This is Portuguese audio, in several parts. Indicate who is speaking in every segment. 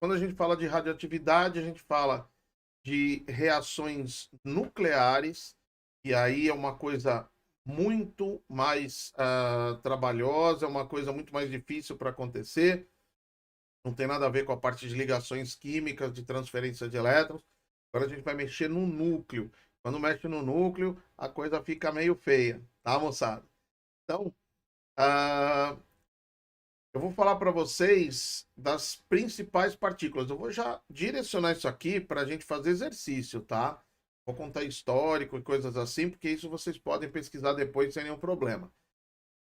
Speaker 1: Quando a gente fala de radioatividade, a gente fala de reações nucleares, e aí é uma coisa muito mais trabalhosa, é uma coisa muito mais difícil para acontecer. Não tem nada a ver com a parte de ligações químicas, de transferência de elétrons. Agora a gente vai mexer no núcleo. Quando mexe no núcleo, a coisa fica meio feia, tá, moçada? Então, ah, eu vou falar para vocês das principais partículas. Eu vou já direcionar isso aqui para a gente fazer exercício, tá? Vou contar histórico e coisas assim, porque isso vocês podem pesquisar depois sem nenhum problema.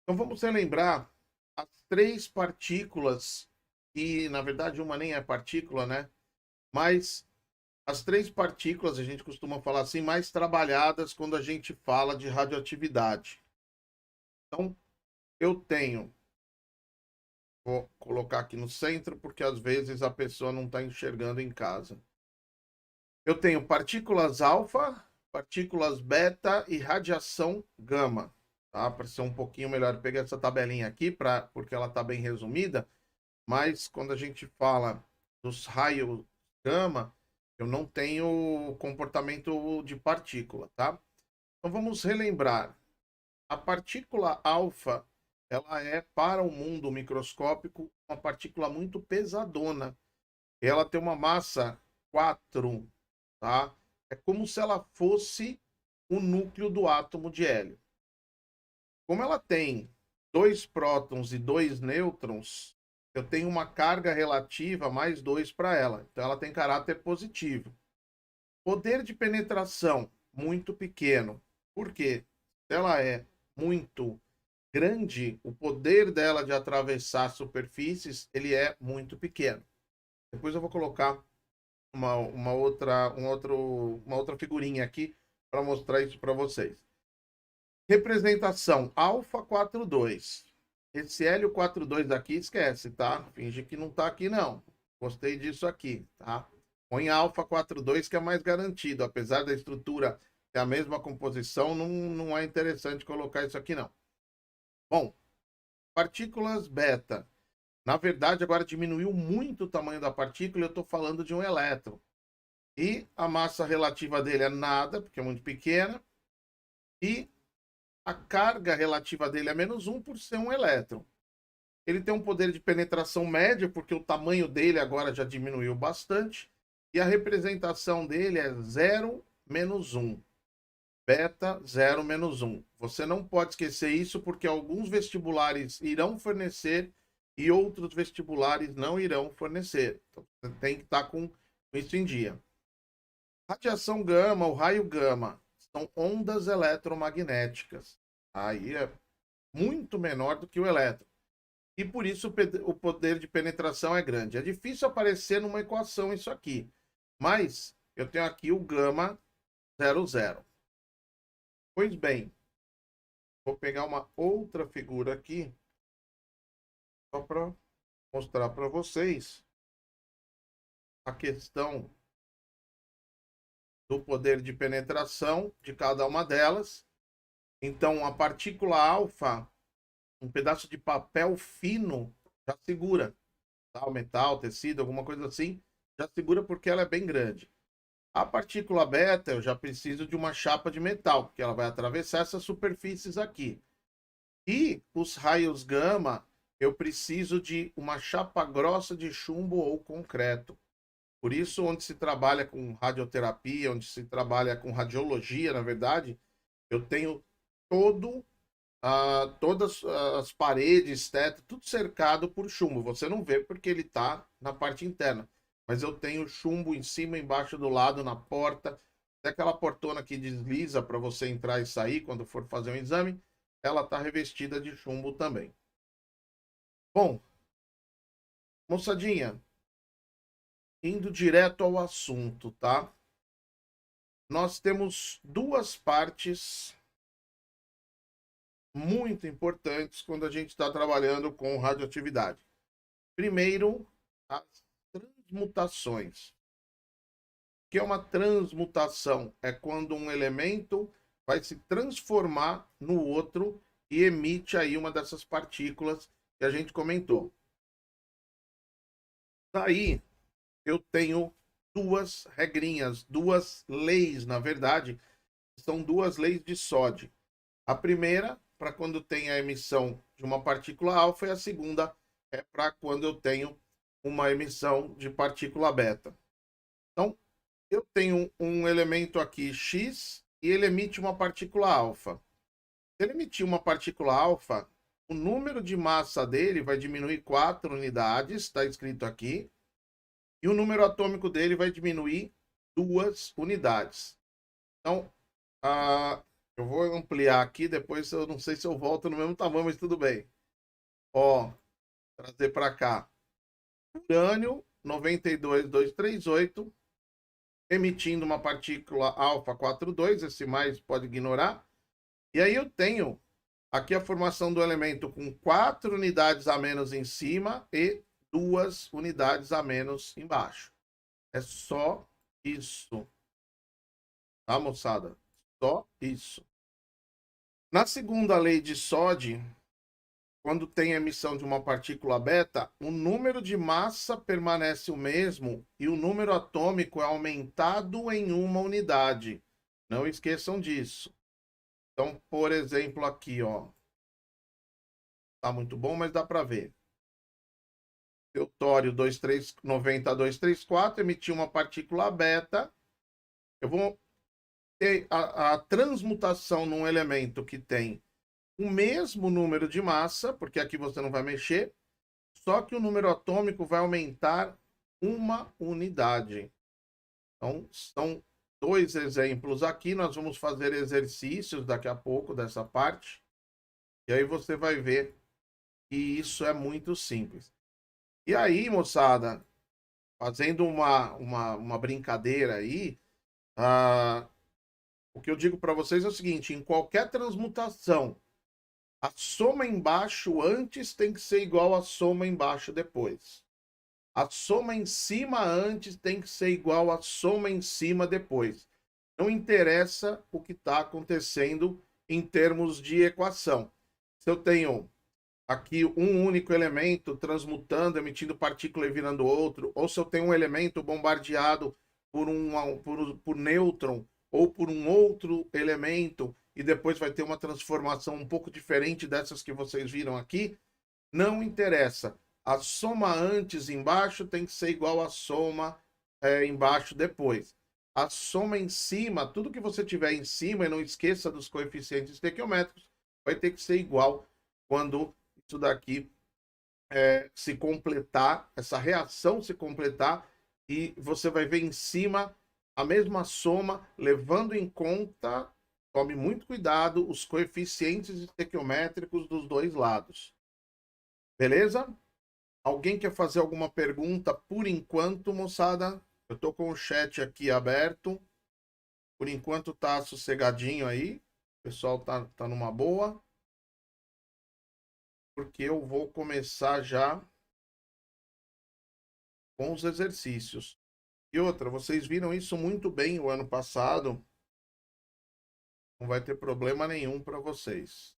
Speaker 1: Então vamos relembrar as três partículas, que na verdade uma nem é partícula, né? Mas as três partículas, a gente costuma falar assim, mais trabalhadas quando a gente fala de radioatividade. Então, eu tenho. Vou colocar aqui no centro, porque às vezes a pessoa não está enxergando em casa. Eu tenho partículas alfa, partículas beta e radiação gama. Tá? Para ser um pouquinho melhor, eu peguei essa tabelinha aqui, porque ela está bem resumida, mas quando a gente fala dos raios gama, eu não tenho comportamento de partícula, tá? Então vamos relembrar. A partícula alfa, ela é, para o mundo microscópico, uma partícula muito pesadona. Ela tem uma massa 4, tá? É como se ela fosse o núcleo do átomo de hélio. Como ela tem 2 prótons e 2 nêutrons, eu tenho uma carga relativa mais 2 para ela. Então ela tem caráter positivo. Poder de penetração muito pequeno. Por quê? Ela é muito grande, o poder dela de atravessar superfícies, ele é muito pequeno. Depois eu vou colocar uma outra figurinha aqui para mostrar isso para vocês. Representação alfa 42. Esse hélio 42 aqui, esquece, tá? Finge que não tá aqui, não. Gostei disso aqui, tá? Põe alfa 42 que é mais garantido. Apesar da estrutura ter a mesma composição, não é interessante colocar isso aqui, não. Bom, partículas beta. Na verdade, agora diminuiu muito o tamanho da partícula, eu estou falando de um elétron. E a massa relativa dele é nada, porque é muito pequena. E a carga relativa dele é -1 por ser um elétron. Ele tem um poder de penetração médio, porque o tamanho dele agora já diminuiu bastante. E a representação dele é 0 menos 1. Beta 0 menos 1. Você não pode esquecer isso, porque alguns vestibulares irão fornecer e outros vestibulares não irão fornecer. Então, você tem que estar com isso em dia. Radiação gama, o raio gama, são ondas eletromagnéticas. Aí é muito menor do que o elétron. E por isso o poder de penetração é grande. É difícil aparecer numa equação isso aqui. Mas eu tenho aqui o gama 00. Pois bem, vou pegar uma outra figura aqui, só para mostrar para vocês a questão do poder de penetração de cada uma delas. Então, a partícula alfa, um pedaço de papel fino já segura, tá? O metal, tecido, alguma coisa assim, já segura porque ela é bem grande. A partícula beta, eu já preciso de uma chapa de metal, porque ela vai atravessar essas superfícies aqui. E os raios gama, eu preciso de uma chapa grossa de chumbo ou concreto. Por isso, onde se trabalha com radioterapia, onde se trabalha com radiologia, na verdade, eu tenho todas as paredes, teto, tudo cercado por chumbo. Você não vê porque ele está na parte interna. Mas eu tenho chumbo em cima, embaixo, do lado, na porta. Até aquela portona que desliza para você entrar e sair quando for fazer um exame, ela está revestida de chumbo também. Bom, moçadinha, indo direto ao assunto, tá? Nós temos duas partes muito importantes quando a gente está trabalhando com radioatividade. Primeiro, as transmutações. O que é uma transmutação? É quando um elemento vai se transformar no outro e emite aí uma dessas partículas que a gente comentou. Daí, eu tenho duas regrinhas, duas leis, na verdade, são duas leis de SOD. A primeira, para quando tem a emissão de uma partícula alfa, e a segunda é para quando eu tenho uma emissão de partícula beta. Então, eu tenho um elemento aqui X e ele emite uma partícula alfa. Se ele emitir uma partícula alfa, o número de massa dele vai diminuir 4 unidades, está escrito aqui, e o número atômico dele vai diminuir 2 unidades. Então, eu vou ampliar aqui, depois eu não sei se eu volto no mesmo tamanho, mas tudo bem. Ó, trazer para cá. Urânio 92238, emitindo uma partícula alfa 42, esse mais pode ignorar. E aí eu tenho aqui a formação do elemento com 4 unidades a menos em cima e 2 unidades a menos embaixo. É só isso. Tá, moçada? Só isso. Na segunda lei de SOD, quando tem emissão de uma partícula beta, o número de massa permanece o mesmo e o número atômico é aumentado em uma unidade. Não esqueçam disso. Então, por exemplo, aqui, ó. Tá muito bom, mas dá para ver. Deutério 2390234 emitiu uma partícula beta. Eu vou ter a transmutação num elemento que tem o mesmo número de massa, porque aqui você não vai mexer, só que o número atômico vai aumentar uma unidade. Então, são 2 exemplos aqui. Nós vamos fazer exercícios daqui a pouco dessa parte. E aí você vai ver que isso é muito simples. E aí, moçada, fazendo uma brincadeira aí, o que eu digo para vocês é o seguinte: em qualquer transmutação, a soma embaixo antes tem que ser igual à soma embaixo depois. A soma em cima antes tem que ser igual à soma em cima depois. Não interessa o que está acontecendo em termos de equação. Se eu tenho aqui um único elemento transmutando, emitindo partícula e virando outro, ou se eu tenho um elemento bombardeado por nêutron ou por um outro elemento e depois vai ter uma transformação um pouco diferente dessas que vocês viram aqui, não interessa. A soma antes embaixo tem que ser igual à soma embaixo depois. A soma em cima, tudo que você tiver em cima, e não esqueça dos coeficientes estequiométricos, vai ter que ser igual quando isso daqui se completar, essa reação se completar, e você vai ver em cima a mesma soma, levando em conta, tome muito cuidado, os coeficientes estequiométricos dos dois lados. Beleza? Alguém quer fazer alguma pergunta por enquanto, moçada? Eu estou com o chat aqui aberto. Por enquanto tá sossegadinho aí. O pessoal tá numa boa. Porque eu vou começar já com os exercícios. E outra, vocês viram isso muito bem o ano passado. Não vai ter problema nenhum para vocês.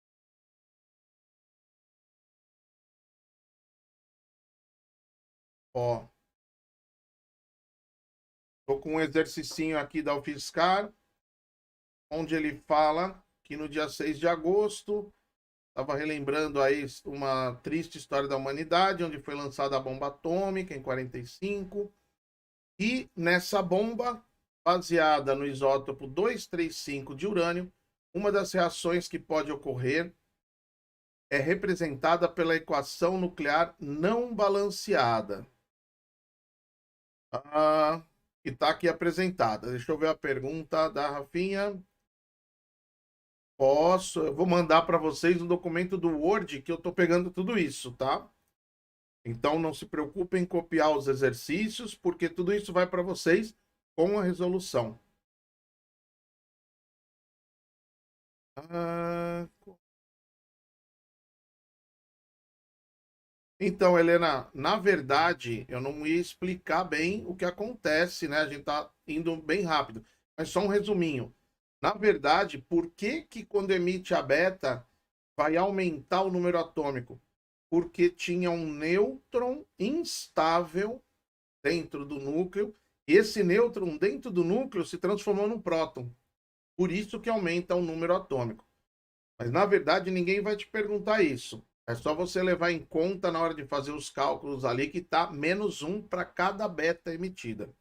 Speaker 1: Ó. Tô com um exercicinho aqui da UFSCar, onde ele fala que no dia 6 de agosto, estava relembrando aí uma triste história da humanidade, onde foi lançada a bomba atômica em 45, e nessa bomba, baseada no isótopo 235 de urânio, uma das reações que pode ocorrer é representada pela equação nuclear não balanceada. Que está aqui apresentada. Deixa eu ver a pergunta da Rafinha. Posso, eu vou mandar para vocês um documento do Word que eu estou pegando tudo isso, tá? Então não se preocupem em copiar os exercícios, porque tudo isso vai para vocês com a resolução. Então, Helena, na verdade, eu não ia explicar bem o que acontece, né? A gente tá indo bem rápido. Mas só um resuminho. Na verdade, por que que quando emite a beta vai aumentar o número atômico? Porque tinha um nêutron instável dentro do núcleo, e esse nêutron dentro do núcleo se transformou num próton. Por isso que aumenta o número atômico. Mas, na verdade, ninguém vai te perguntar isso. É só você levar em conta na hora de fazer os cálculos ali que está -1 para cada beta emitida.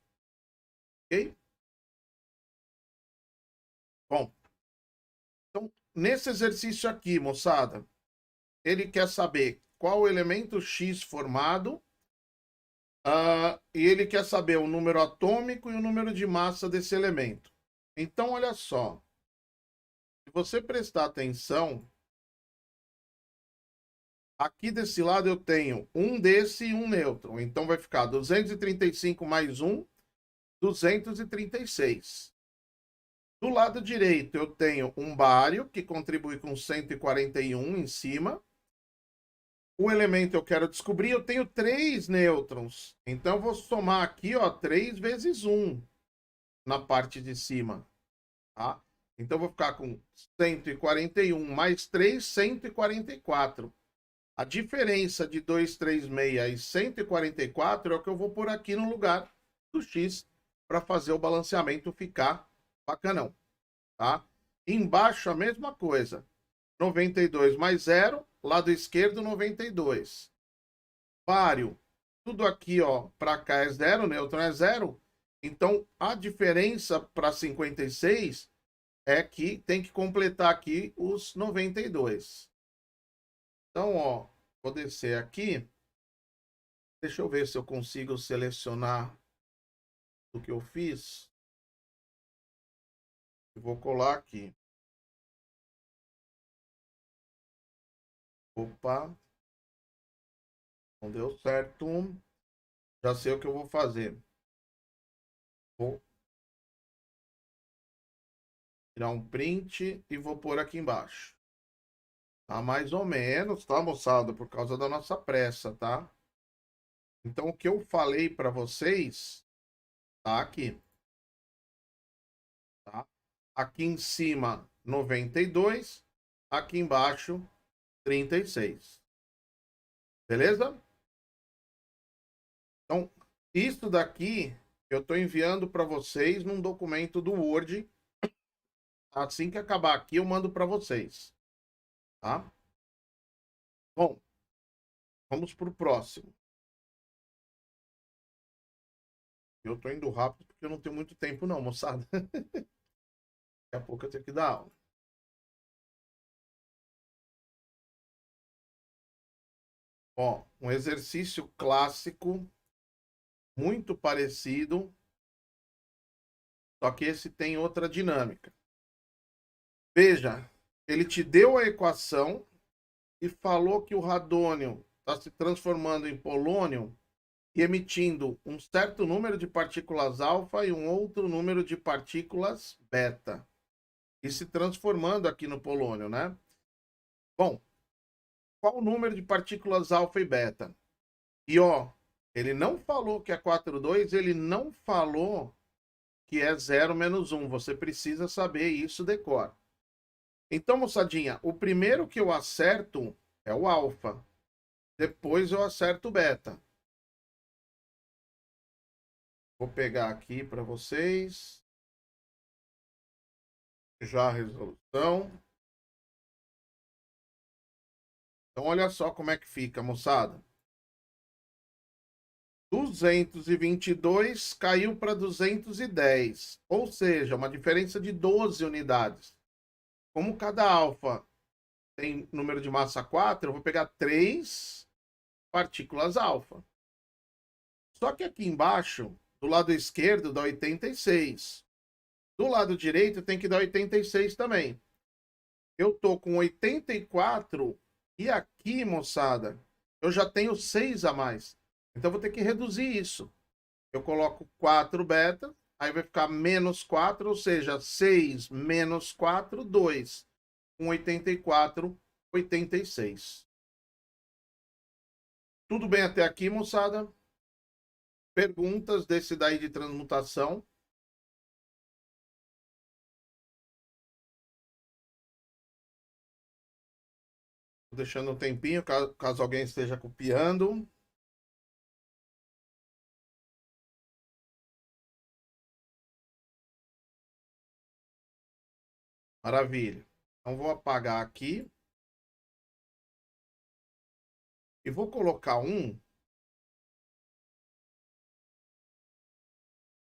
Speaker 1: Ok? Bom, então, nesse exercício aqui, moçada, ele quer saber qual o elemento X formado, e ele quer saber o número atômico e o número de massa desse elemento. Então, olha só. Se você prestar atenção, aqui desse lado eu tenho um desse e um nêutron. Então, vai ficar 235 mais 1, 236. Do lado direito, eu tenho um bário, que contribui com 141 em cima. O elemento eu quero descobrir, eu tenho 3 nêutrons. Então, eu vou somar aqui, ó, 3 vezes 1 na parte de cima. Tá? Então, eu vou ficar com 141 mais 3, 144. A diferença de 236 e 144 é o que eu vou pôr aqui no lugar do X para fazer o balanceamento ficar bacanão. Tá? Embaixo a mesma coisa. 92 mais 0, lado esquerdo 92. Páreo, tudo aqui ó, para cá é 0, nêutron é 0. Então a diferença para 56 é que tem que completar aqui os 92. Então, ó, vou descer aqui. Deixa eu ver se eu consigo selecionar o que eu fiz. Vou colar aqui. Opa, não deu certo. Já sei o que eu vou fazer. Vou tirar um print e vou pôr aqui embaixo. Tá mais ou menos, tá, moçada? Por causa da nossa pressa, tá? Então, o que eu falei para vocês tá aqui. Tá? Aqui em cima, 92. Aqui embaixo, 36. Beleza? Então, isso daqui eu estou enviando para vocês num documento do Word. Assim que acabar aqui, eu mando para vocês. Tá? Bom, vamos para o próximo. Eu estou indo rápido porque eu não tenho muito tempo não, moçada. Daqui a pouco eu tenho que dar aula. Ó, um exercício clássico, muito parecido, só que esse tem outra dinâmica. Veja, ele te deu a equação e falou que o radônio está se transformando em polônio e emitindo um certo número de partículas alfa e um outro número de partículas beta. E se transformando aqui no polônio, né? Bom, qual o número de partículas alfa e beta? E ó, ele não falou que é 4,2, ele não falou que é 0 menos 1. Você precisa saber isso, decora. Então, moçadinha, o primeiro que eu acerto é o alfa. Depois eu acerto o beta. Vou pegar aqui para vocês. Já a resolução. Então, olha só como é que fica, moçada. 222 caiu para 210. Ou seja, uma diferença de 12 unidades. Como cada alfa tem número de massa 4, eu vou pegar 3 partículas alfa. Só que aqui embaixo, do lado esquerdo, dá 86. Do lado direito, tem que dar 86 também. Eu tô com 84 e aqui, moçada, eu já tenho 6 a mais. Então, eu vou ter que reduzir isso. Eu coloco 4 beta, aí vai ficar menos 4, ou seja, 6 menos 4, 2. Com 84, 86. Tudo bem até aqui, moçada? Perguntas desse daí de transmutação? Tô deixando um tempinho, caso alguém esteja copiando. Maravilha. Então vou apagar aqui. E vou colocar um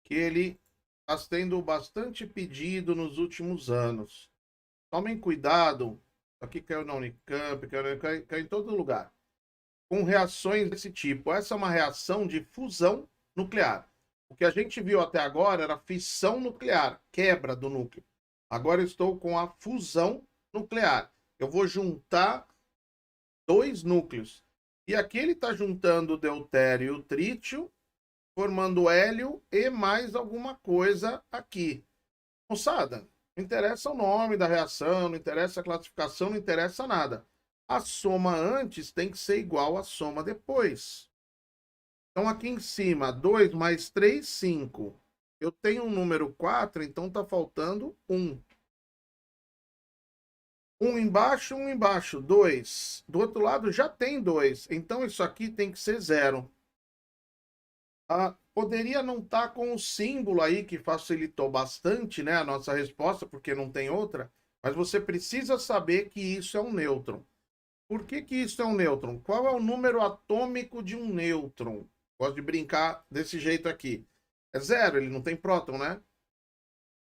Speaker 1: que ele está tendo bastante pedido nos últimos anos. Tomem cuidado. Aqui caiu na Unicamp, caiu em todo lugar. Com reações desse tipo. Essa é uma reação de fusão nuclear. O que a gente viu até agora era fissão nuclear, quebra do núcleo. Agora eu estou com a fusão nuclear. Eu vou juntar dois núcleos. E aqui ele está juntando o deutério e o trítio, formando hélio e mais alguma coisa aqui. Moçada, não interessa o nome da reação, não interessa a classificação, não interessa nada. A soma antes tem que ser igual à soma depois. Então aqui em cima, 2 mais 3, 5. Eu tenho um número 4, então está faltando 1. 1 embaixo, 2. Do outro lado já tem 2, então isso aqui tem que ser 0. Poderia não estar com o símbolo aí que facilitou bastante, né, a nossa resposta, porque não tem outra, mas você precisa saber que isso é um nêutron. Por que que isso é um nêutron? Qual é o número atômico de um nêutron? Gosto de brincar desse jeito aqui. É 0, ele não tem próton, né?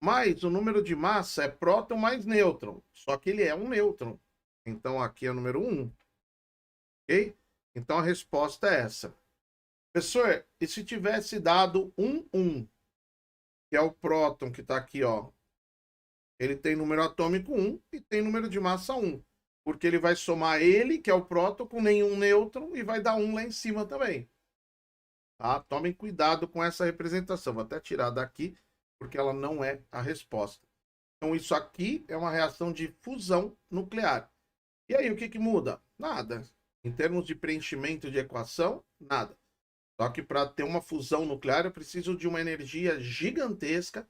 Speaker 1: Mas o número de massa é próton mais nêutron, só que ele é um nêutron. Então aqui é o número 1. Ok? Então a resposta é essa. Professor, e se tivesse dado 1, que é o próton que está aqui, ó, ele tem número atômico 1 e tem número de massa 1, porque ele vai somar ele, que é o próton, com nenhum nêutron e vai dar 1 lá em cima também. Tá? Tomem cuidado com essa representação. Vou até tirar daqui, porque ela não é a resposta. Então isso aqui é uma reação de fusão nuclear. E aí, o que que muda? Nada. Em termos de preenchimento de equação, nada. Só que para ter uma fusão nuclear, eu preciso de uma energia gigantesca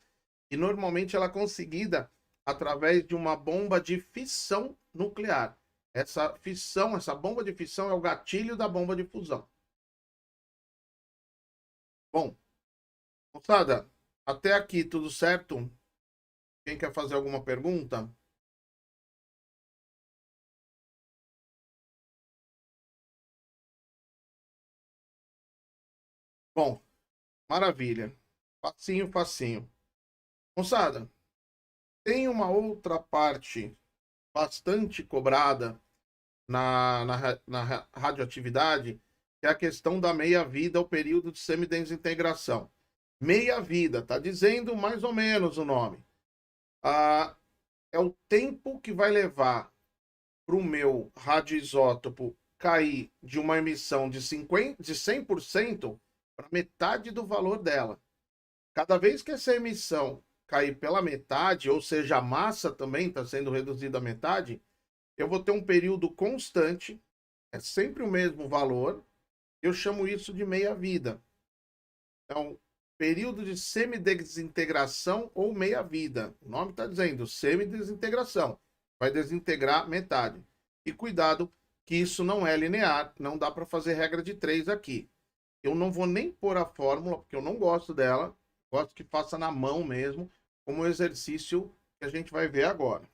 Speaker 1: e normalmente ela é conseguida através de uma bomba de fissão nuclear. Essa fissão, essa bomba de fissão é o gatilho da bomba de fusão. Bom, moçada, até aqui tudo certo? Quem quer fazer alguma pergunta? Bom, maravilha. Facinho, facinho. Moçada, tem uma outra parte bastante cobrada na radioatividade, que é a questão da meia-vida, o período de semidesintegração. Meia-vida, está dizendo mais ou menos o nome. É o tempo que vai levar para o meu radioisótopo cair de uma emissão de 100% para metade do valor dela. Cada vez que essa emissão cair pela metade, ou seja, a massa também está sendo reduzida à metade, eu vou ter um período constante, é sempre o mesmo valor, eu chamo isso de meia-vida. Então, período de semidesintegração ou meia-vida. O nome está dizendo semidesintegração. Vai desintegrar metade. E cuidado que isso não é linear, não dá para fazer regra de 3 aqui. Eu não vou nem pôr a fórmula, porque eu não gosto dela. Gosto que faça na mão mesmo, como o exercício que a gente vai ver agora.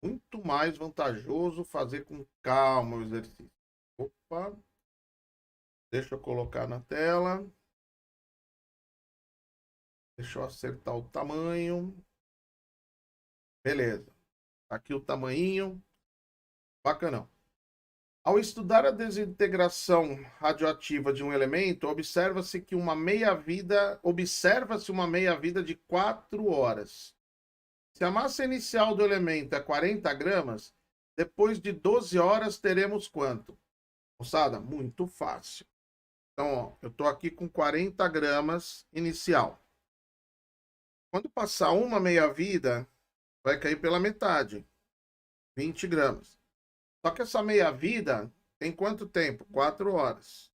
Speaker 1: Muito mais vantajoso fazer com calma o exercício. Opa, deixa eu colocar na tela. Deixa eu acertar o tamanho. Beleza. Aqui o tamanho. Bacanão. Ao estudar a desintegração radioativa de um elemento, observa-se uma meia-vida de 4 horas. Se a massa inicial do elemento é 40 gramas, depois de 12 horas teremos quanto? Moçada, muito fácil. Então, ó, eu estou aqui com 40 gramas inicial. Quando passar uma meia-vida, vai cair pela metade, 20 gramas. Só que essa meia-vida tem quanto tempo? 4 horas.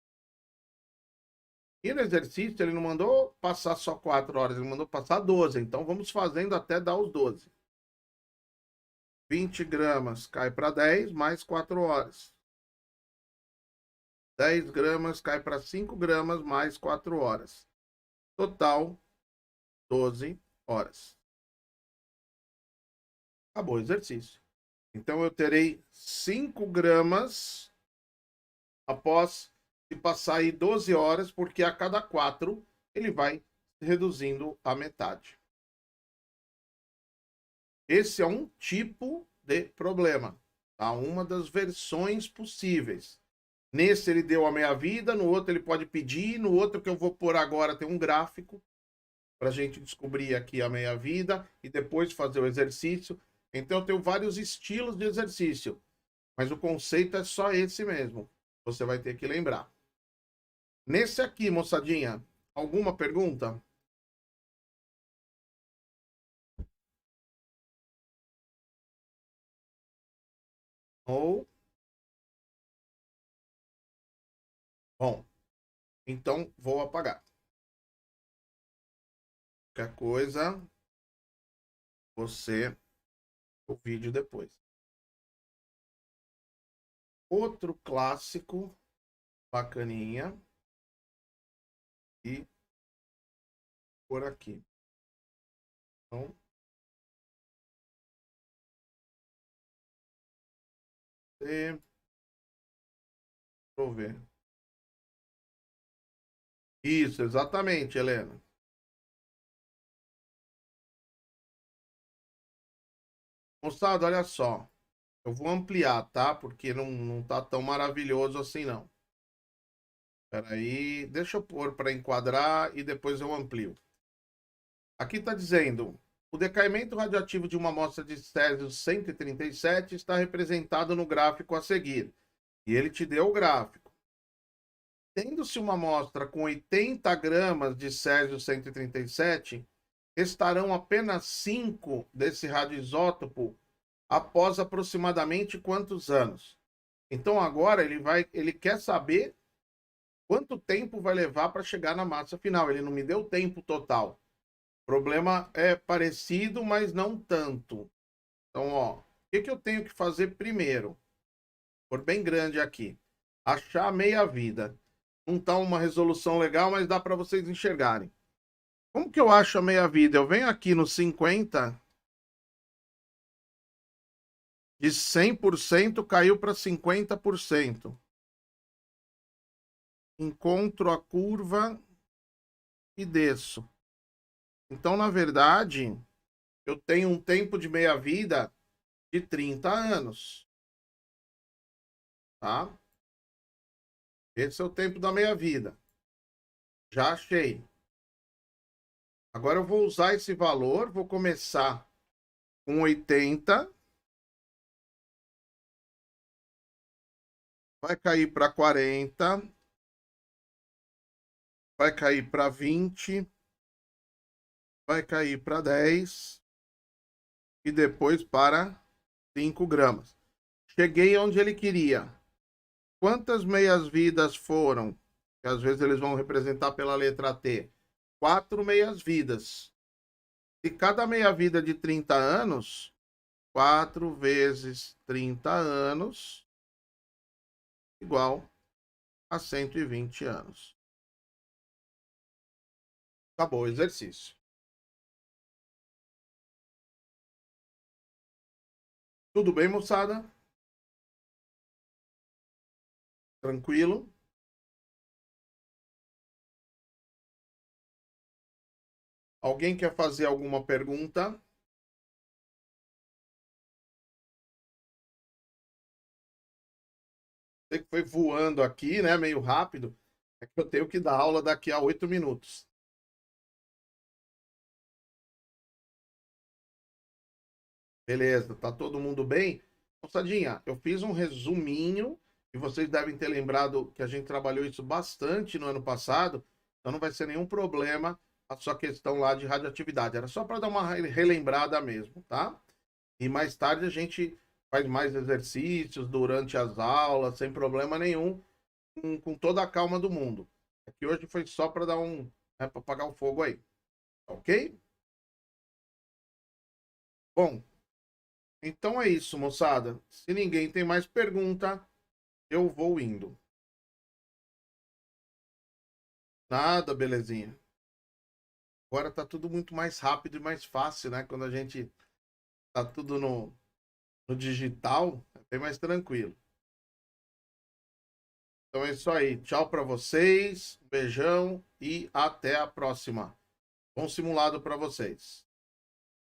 Speaker 1: E no exercício ele não mandou passar só 4 horas, ele mandou passar 12. Então vamos fazendo até dar os 12. 20 gramas cai para 10, mais 4 horas. 10 gramas cai para 5 gramas, mais 4 horas. Total, 12 horas. acabou o exercício. Então eu terei 5 gramas após se passar aí 12 horas, porque a cada 4 ele vai reduzindo a metade. Esse é um tipo de problema, tá? Uma das versões possíveis. Nesse ele deu a meia-vida, no outro ele pode pedir, no outro que eu vou pôr agora tem um gráfico para a gente descobrir aqui a meia-vida e depois fazer o exercício. Então eu tenho vários estilos de exercício, mas o conceito é só esse mesmo. Você vai ter que lembrar. Nesse aqui, moçadinha, alguma pergunta? Ou, bom, então vou apagar. Qualquer coisa, você o vídeo depois. Outro clássico bacaninha e por aqui. Então, deixa eu ver. Isso, exatamente, Helena. Moçada, olha só. Eu vou ampliar, tá? Porque não tá tão maravilhoso assim, não. Espera aí. Deixa eu pôr para enquadrar e depois eu amplio. Aqui está dizendo: o decaimento radioativo de uma amostra de césio 137 está representado no gráfico a seguir. E ele te deu o gráfico. Tendo-se uma amostra com 80 gramas de césio 137, restarão apenas 5 desse radioisótopo após aproximadamente quantos anos? Então agora ele quer saber quanto tempo vai levar para chegar na massa final. Ele não me deu o tempo total. O problema é parecido, mas não tanto. Então, ó, o que eu tenho que fazer primeiro? Por bem grande aqui. Achar meia-vida. Não tá uma resolução legal, mas dá para vocês enxergarem. Como que eu acho a meia-vida? Eu venho aqui no 50, de 100% caiu para 50%. Encontro a curva e desço. Então, na verdade, eu tenho um tempo de meia-vida de 30 anos, tá? Esse é o tempo da meia-vida. Já achei. Agora eu vou usar esse valor, vou começar com 80, vai cair para 40, vai cair para 20, vai cair para 10 e depois para 5 gramas. Cheguei onde ele queria. Quantas meias-vidas foram? Que às vezes eles vão representar pela letra T. 4 meias-vidas. E cada meia-vida de 30 anos, 4 vezes 30 anos, igual a 120 anos. Acabou o exercício. Tudo bem, moçada? Tranquilo? Alguém quer fazer alguma pergunta? Sei que foi voando aqui, né? Meio rápido. É que eu tenho que dar aula daqui a 8 minutos. Beleza, tá todo mundo bem? Moçadinha, eu fiz um resuminho e vocês devem ter lembrado que a gente trabalhou isso bastante no ano passado, então não vai ser nenhum problema a sua questão lá de radioatividade. Era só para dar uma relembrada mesmo, tá? E mais tarde a gente faz mais exercícios durante as aulas, sem problema nenhum, com toda a calma do mundo. Aqui hoje foi só para dar um, né, para apagar o fogo aí, ok? Bom, então é isso, moçada. Se ninguém tem mais pergunta, eu vou indo. Nada, belezinha. Agora tá tudo muito mais rápido e mais fácil, né? Quando a gente tá tudo no digital, é bem mais tranquilo. Então é isso aí. Tchau para vocês, beijão e até a próxima. Bom simulado para vocês.